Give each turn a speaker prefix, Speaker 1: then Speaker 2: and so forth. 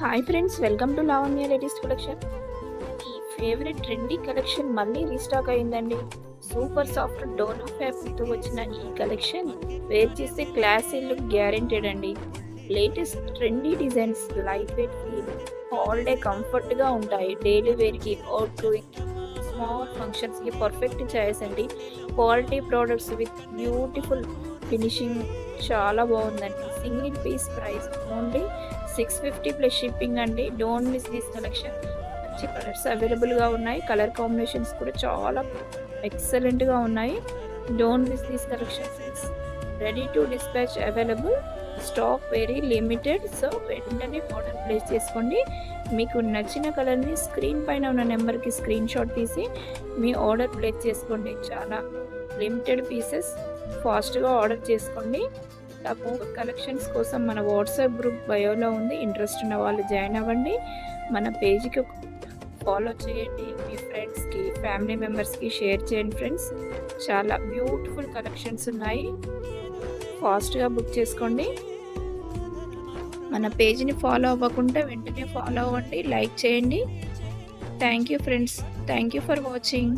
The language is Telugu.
Speaker 1: Hi friends, welcome to Lavanya latest collection. ఈ ఫేవరెట్ ట్రెండీ కలెక్షన్ మళ్ళీ రీస్టాక్ అయిందండి. సూపర్ సాఫ్ట్ డోలా ఫ్యాబ్రిక్తో వచ్చిన ఈ కలెక్షన్ వేర్ చేస్తే క్లాసీ లుక్ గ్యారెంటెడ్ అండి. Latest trendy designs, light weight feel, all day కంఫర్ట్గా ఉంటాయి. డైలీ వేర్కి, అవుట్ గోయింగ్కి, స్మాల్ ఫంక్షన్స్కి పర్ఫెక్ట్ చాయిస్ అండి. Quality products with beautiful finishing చాలా బాగుందండి. Single piece price only 650 plus shipping అండి. Don't miss this collection. మంచి కలర్స్ అవైలబుల్గా ఉన్నాయి. కలర్ కాంబినేషన్స్ కూడా చాలా ఎక్సలెంట్గా ఉన్నాయి. Don't miss this collection friends. Ready to dispatch available. Stock very limited. So వెంటనే ఆర్డర్ ప్లేస్ చేసుకోండి. మీకు నచ్చిన కలర్ని స్క్రీన్ పైన ఉన్న నెంబర్కి స్క్రీన్ షాట్ తీసి మీ ఆర్డర్ ప్లేస్ చేసుకోండి. చాలా లిమిటెడ్ పీసెస్, ఫాస్ట్గా ఆర్డర్ చేసుకోండి. తక్కువ కలెక్షన్స్ కోసం మన వాట్సాప్ గ్రూప్ బయోలో ఉంది. ఇంట్రెస్ట్ ఉన్న వాళ్ళు జాయిన్ అవ్వండి. మన పేజ్కి ఫాలో చేయండి. మీ ఫ్రెండ్స్కి, ఫ్యామిలీ మెంబర్స్కి షేర్ చేయండి ఫ్రెండ్స్. చాలా బ్యూటిఫుల్ కలెక్షన్స్ ఉన్నాయి. ఫాస్ట్గా బుక్ చేసుకోండి. మన పేజ్ని ఫాలో అవ్వకుండా వెంటనే ఫాలో అవ్వండి, లైక్ చేయండి. Thank you friends. Thank you for watching.